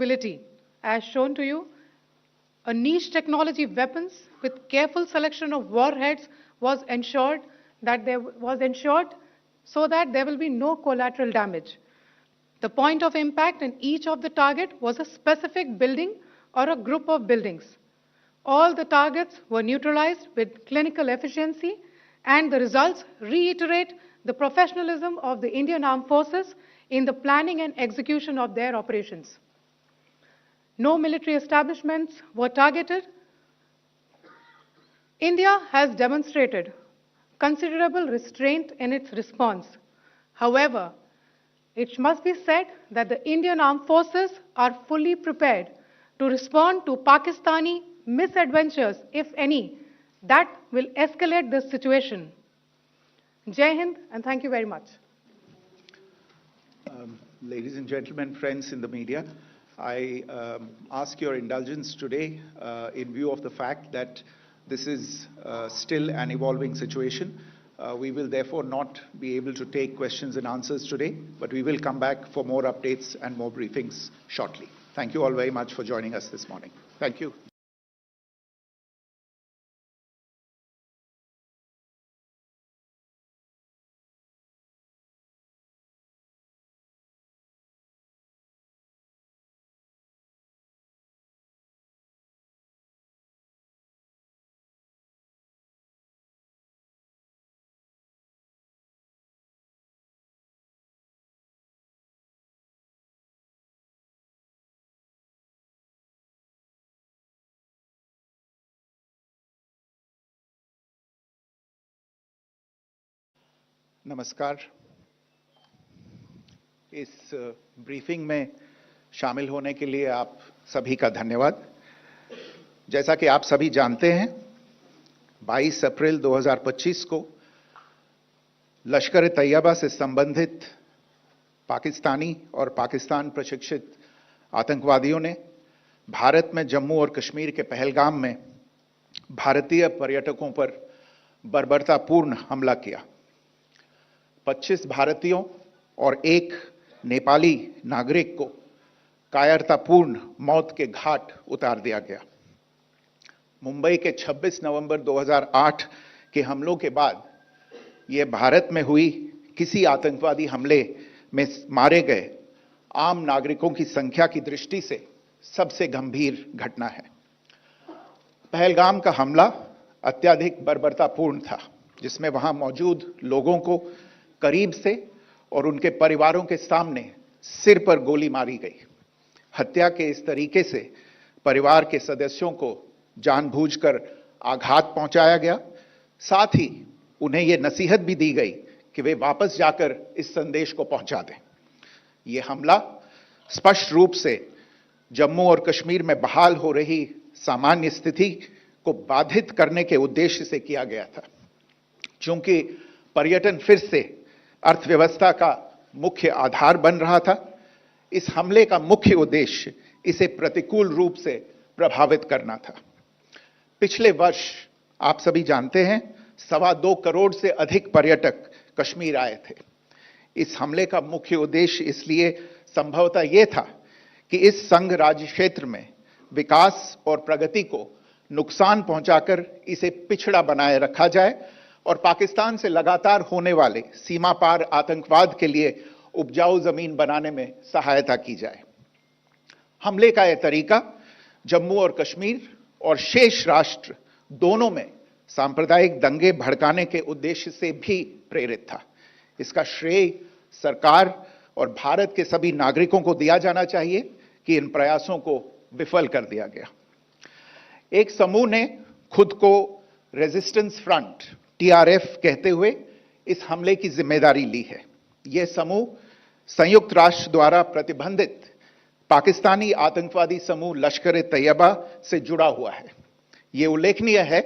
capability. As shown to you, a niche technology weapons with careful selection of warheads was ensured so that there will be no collateral damage. The point of impact in each of the target was a specific building or a group of buildings. All the targets were neutralized with clinical efficiency, and the results reiterate the professionalism of the Indian Armed Forces in the planning and execution of their operations. No military establishments were targeted. India has demonstrated considerable restraint in its response. However, it must be said that the Indian Armed Forces are fully prepared to respond to Pakistani misadventures, if any, that will escalate this situation. Jai Hind, and thank you very much. Ladies and gentlemen, friends in the media, I ask your indulgence today in view of the fact that this is still an evolving situation. We will therefore not be able to take questions and answers today, but we will come back for more updates and more briefings shortly. Thank you all very much for joining us this morning. Thank you. नमस्कार। इस briefing में शामिल होने के लिए आप सभी का धन्यवाद। जैसा कि आप सभी जानते हैं, 22 अप्रैल 2025 को लश्कर ए तैयबा से संबंधित पाकिस्तानी और पाकिस्तान प्रशिक्षित आतंकवादियों ने भारत में जम्मू और कश्मीर के पहलगाम में भारतीय पर्यटकों पर बर्बरतापूर्ण हमला किया। 25 भारतीयों और एक नेपाली नागरिक को कायरतापूर्ण मौत के घाट उतार दिया गया। मुंबई के 26 नवंबर 2008 के हमलों के बाद यह भारत में हुई किसी आतंकवादी हमले में मारे गए आम नागरिकों की संख्या की दृष्टि से सबसे गंभीर घटना है। पहलगाम का हमला अत्यधिक बर्बरतापूर्ण था, जिसमें वहां मौजूद लोगों को करीब से और उनके परिवारों के सामने सिर पर गोली मारी गई। हत्या के इस तरीके से परिवार के सदस्यों को जानबूझकर आघात पहुंचाया गया। साथ ही उन्हें यह नसीहत भी दी गई कि वे वापस जाकर इस संदेश को पहुंचा दें। यह हमला स्पष्ट रूप से जम्मू और कश्मीर में बहाल हो रही सामान्य स्थिति को बाधित करने के उद्देश्य से किया गया था। चूंकि पर्यटन फिर से अर्थव्यवस्था का मुख्य आधार बन रहा था, इस हमले का मुख्य उद्देश्य इसे प्रतिकूल रूप से प्रभावित करना था। पिछले वर्ष आप सभी जानते हैं 2.25 करोड़ से अधिक पर्यटक कश्मीर आए थे। इस हमले का मुख्य उद्देश्य इसलिए संभवतः यह था कि इस संघ राज्य क्षेत्र में विकास और प्रगति को नुकसान पहुंचाकर इसे पिछड़ा बनाए रखा जाए और पाकिस्तान से लगातार होने वाले सीमा पार आतंकवाद के लिए उपजाऊ जमीन बनाने में सहायता की जाए। हमले का यह तरीका जम्मू और कश्मीर और शेष राष्ट्र दोनों में सांप्रदायिक दंगे भड़काने के उद्देश्य से भी प्रेरित था। इसका श्रेय सरकार और भारत के सभी नागरिकों को दिया जाना चाहिए कि इन प्रयासों को विफल कर दिया गया। एक समूह ने खुद को रेजिस्टेंस फ्रंट TRF कहते हुए इस हमले की जिम्मेदारी ली है। यह समूह संयुक्त राष्ट्र द्वारा प्रतिबंधित पाकिस्तानी आतंकवादी समूह लश्कर ए तैयबा से जुड़ा हुआ है। यह उल्लेखनीय है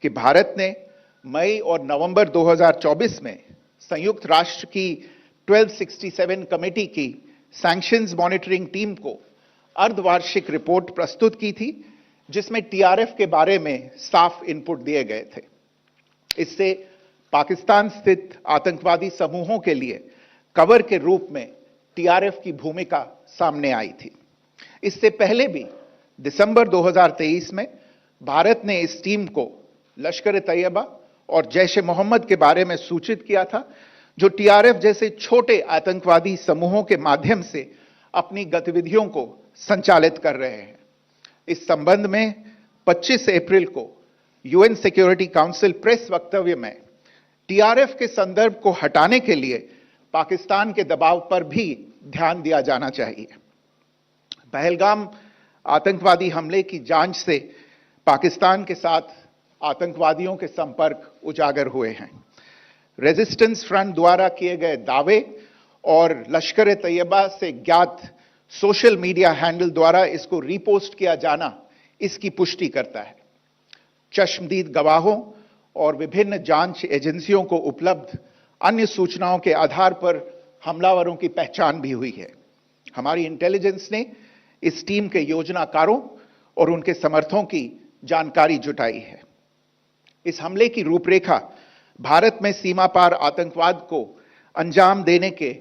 कि भारत ने मई और नवंबर 2024 में संयुक्त राष्ट्र की 1267 कमेटी की सैंक्शंस मॉनिटरिंग टीम को अर्धवार्षिक रिपोर्ट प्रस्तुत की थी, जिसमें TRF के बारे में साफ इनपुट दिए गए थे। इससे पाकिस्तान स्थित आतंकवादी समूहों के लिए कवर के रूप में TRF की भूमिका सामने आई थी। इससे पहले भी दिसंबर 2023 में भारत ने इस टीम को लश्कर-ए-तैयबा और जैश-ए-मोहम्मद के बारे में सूचित किया था, जो टीआरएफ जैसे छोटे आतंकवादी समूहों के माध्यम से अपनी गतिविधियों को संचालित कर रहे हैं। इस संबंध में 25 अप्रैल को यूएन सिक्योरिटी काउंसिल प्रेस वक्तव्य में टीआरएफ के संदर्भ को हटाने के लिए पाकिस्तान के दबाव पर भी ध्यान दिया जाना चाहिए। पहलगाम आतंकवादी हमले की जांच से पाकिस्तान के साथ आतंकवादियों के संपर्क उजागर हुए हैं। रेजिस्टेंस फ्रंट द्वारा किए गए दावे और लश्कर-ए-तैयबा से ज्ञात सोशल मीडिया हैंडल द्वारा इसको रीपोस्ट किया जाना इसकी पुष्टि करता है। चश्मदीद गवाहों और विभिन्न जांच एजेंसियों को उपलब्ध अन्य सूचनाओं के आधार पर हमलावरों की पहचान भी हुई है। हमारी इंटेलिजेंस ने इस टीम के योजनाकारों और उनके समर्थकों की जानकारी जुटाई है। इस हमले की रूपरेखा भारत में सीमा पार आतंकवाद को अंजाम देने के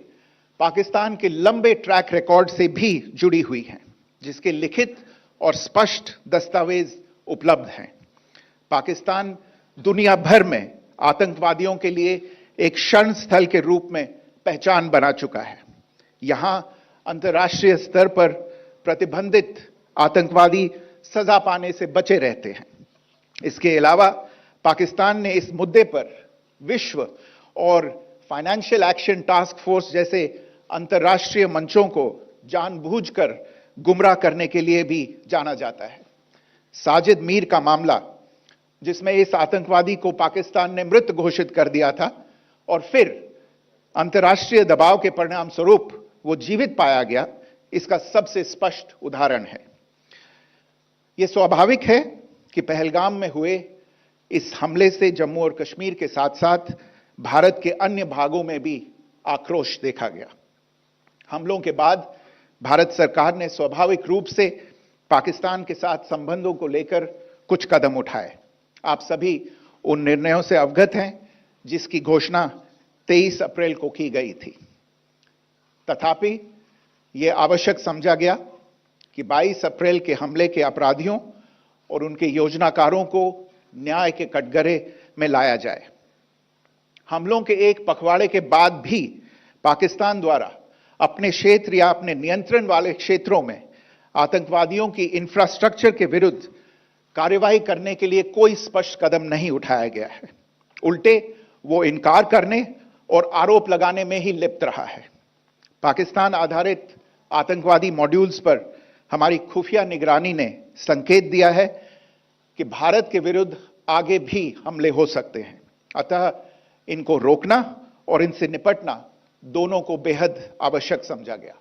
पाकिस्तान के लंबे ट्रैक रिकॉर्ड से भी जुड़ी हुई है, जिसके लिखित और स्पष्ट दस्तावेज उपलब्ध हैं। पाकिस्तान दुनिया भर में आतंकवादियों के लिए एक शरण स्थल के रूप में पहचान बना चुका है। यहां अंतर्राष्ट्रीय स्तर पर प्रतिबंधित आतंकवादी सजा पाने से बचे रहते हैं। इसके अलावा पाकिस्तान ने इस मुद्दे पर विश्व और फाइनेंशियल एक्शन टास्क फोर्स जैसे अंतर्राष्ट्रीय मंचों को जानबूझकर गुमराह करने के लिए भी जाना जाता है। साजिद मीर का मामला, जिसमें इस आतंकवादी को पाकिस्तान ने मृत घोषित कर दिया था और फिर अंतर्राष्ट्रीय दबाव के परिणाम स्वरूप वो जीवित पाया गया, इसका सबसे स्पष्ट उदाहरण है। यह स्वाभाविक है कि पहलगाम में हुए इस हमले से जम्मू और कश्मीर के साथ साथ भारत के अन्य भागों में भी आक्रोश देखा गया। हमलों के बाद भारत सरकार ने स्वाभाविक रूप से पाकिस्तान के साथ संबंधों को लेकर कुछ कदम उठाए। आप सभी उन निर्णयों से अवगत हैं जिसकी घोषणा 23 अप्रैल को की गई थी। तथापि यह आवश्यक समझा गया कि 22 अप्रैल के हमले के अपराधियों और उनके योजनाकारों को न्याय के कटघरे में लाया जाए। हमलों के एक पखवाड़े के बाद भी पाकिस्तान द्वारा अपने क्षेत्र या अपने नियंत्रण वाले क्षेत्रों में आतंकवादियों की इंफ्रास्ट्रक्चर के विरुद्ध कार्रवाई करने के लिए कोई स्पष्ट कदम नहीं उठाया गया है। उल्टे वो इनकार करने और आरोप लगाने में ही लिप्त रहा है। पाकिस्तान आधारित आतंकवादी मॉड्यूल्स पर हमारी खुफिया निगरानी ने संकेत दिया है कि भारत के विरुद्ध आगे भी हमले हो सकते हैं। अतः इनको रोकना और इनसे निपटना दोनों को बेहद आवश्यक समझा गया।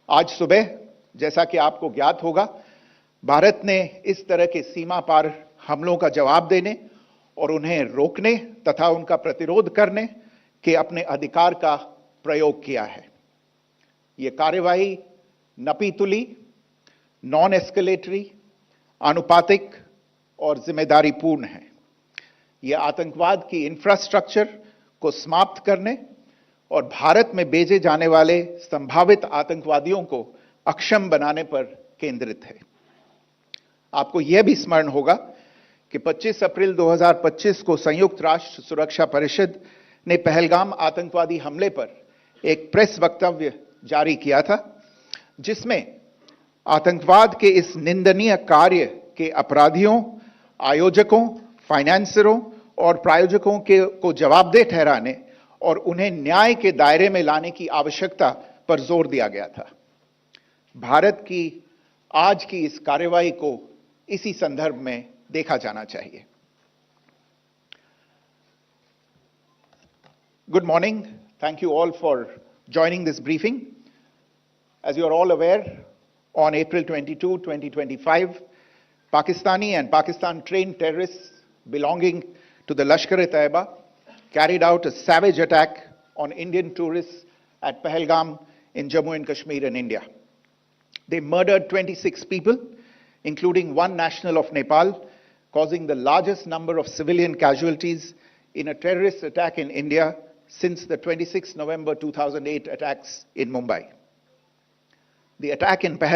आज सुबह, जैसा कि आपको ज्ञात होगा, भारत ने इस तरह के सीमा पार हमलों का जवाब देने और उन्हें रोकने तथा उनका प्रतिरोध करने के अपने अधिकार का प्रयोग किया है। यह कार्यवाही नपीतुली, नॉन एस्केलेटरी, आनुपातिक और जिम्मेदारीपूर्ण है। यह आतंकवाद की इंफ्रास्ट्रक्चर को समाप्त करने और भारत में भेजे जाने वाले संभावित आतंकवादियों को अक्षम बनाने पर केंद्रित है। आपको यह भी स्मरण होगा कि 25 अप्रैल 2025 को संयुक्त राष्ट्र सुरक्षा परिषद ने पहलगाम आतंकवादी हमले पर एक प्रेस वक्तव्य जारी किया था, जिसमें आतंकवाद के इस निंदनीय कार्य के अपराधियों, आयोजकों, फाइनेंसरों और प्रायोजकों को जवाबदेह ठहराने और उन्हें न्याय के दायरे में लाने की आवश्यकता पर जोर दिया गया था। भारत की आज की इस कार्रवाई को इसी संदर्भ में देखा जाना चाहिए। Good morning. Thank you all for joining this briefing. As you are all aware, on April 22, 2025, Pakistani and Pakistan-trained terrorists belonging to the Lashkar-e-Taiba carried out a savage attack on Indian tourists at Pahalgam in Jammu and Kashmir in India. They murdered 26 people, including one national of Nepal, causing the largest number of civilian casualties in a terrorist attack in India since the 26 November 2008 attacks in Mumbai. The attack in Pahalgam